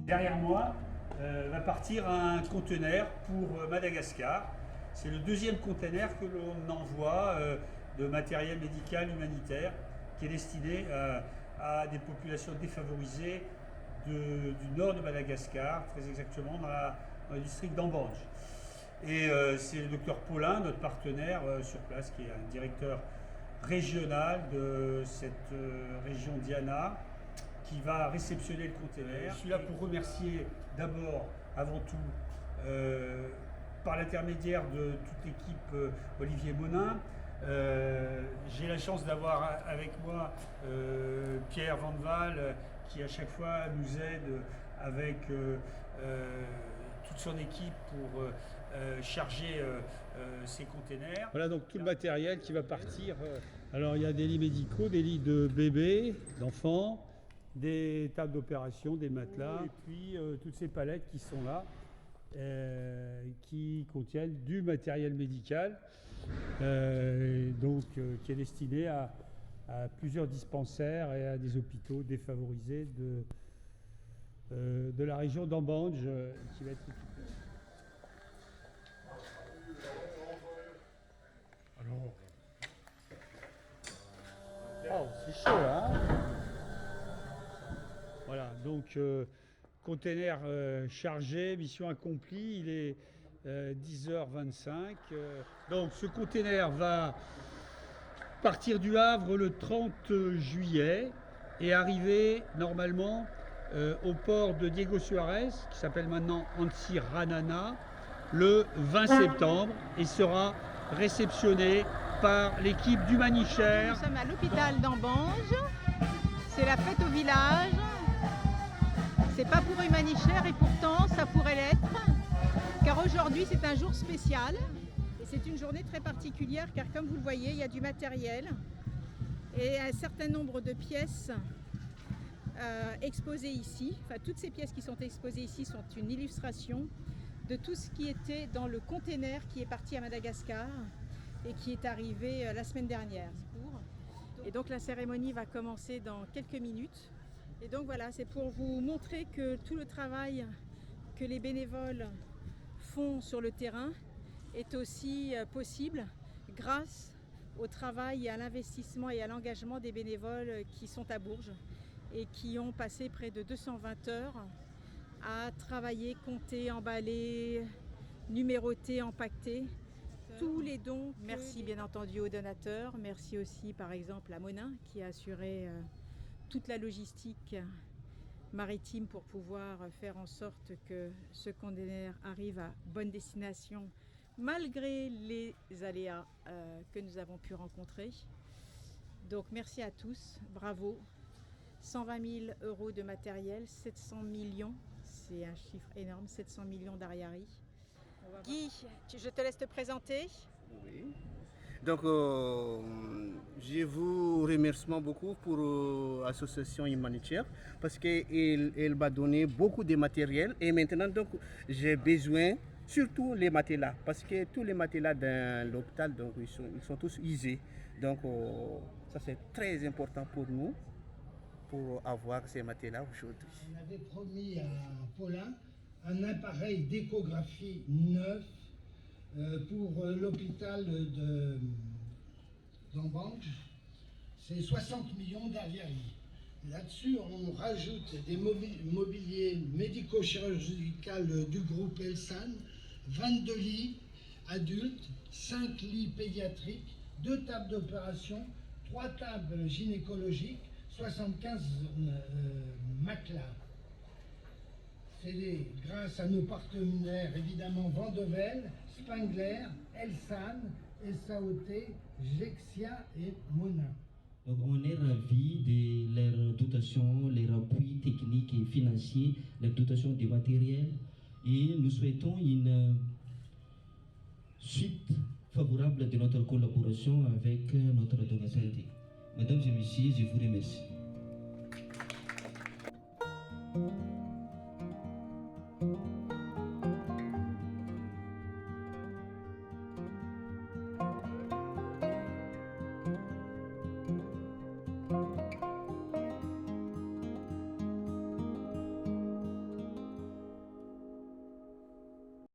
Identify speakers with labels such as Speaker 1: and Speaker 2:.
Speaker 1: Derrière moi va partir un conteneur pour Madagascar. C'est le deuxième conteneur que l'on envoie de matériel médical humanitaire qui est destiné à des populations défavorisées du nord de Madagascar, très exactement dans le district d'Ambange. Et c'est le docteur Paulin, notre partenaire sur place, qui est un directeur régional de cette région Diana, qui va réceptionner le conteneur. Je suis là pour remercier d'abord, avant tout, par l'intermédiaire de toute l'équipe Olivier Monin. J'ai la chance d'avoir avec moi Pierre Van Val, qui à chaque fois nous aide avec toute son équipe pour charger ces containers. Voilà donc tout le matériel qui va partir. Alors il y a des lits médicaux, des lits de bébés, d'enfants, des tables d'opération, des matelas, et puis toutes ces palettes qui sont là, qui contiennent du matériel médical, qui est destiné à plusieurs dispensaires et à des hôpitaux défavorisés de la région d'Ambange qui va être récupérée. Alors, oh, c'est chaud là, hein. Voilà, donc container chargé, mission accomplie, il est 10h25. Donc ce container va partir du Havre le 30 juillet et arriver normalement au port de Diego Suarez, qui s'appelle maintenant Antsiranana, le 20 septembre et sera réceptionné par l'équipe du Manicher.
Speaker 2: Nous sommes à l'hôpital d'Ambange, c'est la fête au village. C'est pas pour Humanicher et pourtant ça pourrait l'être, car aujourd'hui c'est un jour spécial et c'est une journée très particulière car comme vous le voyez il y a du matériel et un certain nombre de pièces exposées ici. Enfin toutes ces pièces qui sont exposées ici sont une illustration de tout ce qui était dans le container qui est parti à Madagascar et qui est arrivé la semaine dernière. Et donc la cérémonie va commencer dans quelques minutes. Et donc voilà, c'est pour vous montrer que tout le travail que les bénévoles font sur le terrain est aussi possible grâce au travail et à l'investissement et à l'engagement des bénévoles qui sont à Bourges et qui ont passé près de 220 heures à travailler, compter, emballer, numéroter, empaqueter tous les dons. Merci bien entendu aux donateurs, merci aussi par exemple à Monin qui a assuré toute la logistique maritime pour pouvoir faire en sorte que ce conteneur arrive à bonne destination malgré les aléas que nous avons pu rencontrer. Donc merci à tous, bravo. 120 000 € de matériel, 700 millions, c'est un chiffre énorme, 700 millions d'Ariari. Guy, je te laisse te présenter.
Speaker 3: Oui. Donc, je vous remercie beaucoup pour l'association humanitaire parce qu'elle m'a donné beaucoup de matériel et maintenant donc j'ai besoin surtout les matelas parce que tous les matelas dans l'hôpital donc ils sont tous usés. Donc ça c'est très important pour nous pour avoir ces matelas aujourd'hui.
Speaker 4: On avait promis à Paulin un appareil d'échographie neuf pour l'hôpital d'Ambange. C'est 60 millions d'Ariari. Là-dessus, on rajoute des mobiliers médico-chirurgical du groupe Elsan, 22 lits adultes, 5 lits pédiatriques, 2 tables d'opération, 3 tables gynécologiques, 75 matelas. C'est grâce à nos partenaires, évidemment, Vandevel, Spangler, Elsan, SAOT, Gexia et Monin.
Speaker 5: Donc on est ravis de leur dotation, leur appui technique et financier, leur dotation de matériel et nous souhaitons une suite favorable de notre collaboration avec notre donateur. Mesdames et messieurs, je vous remercie.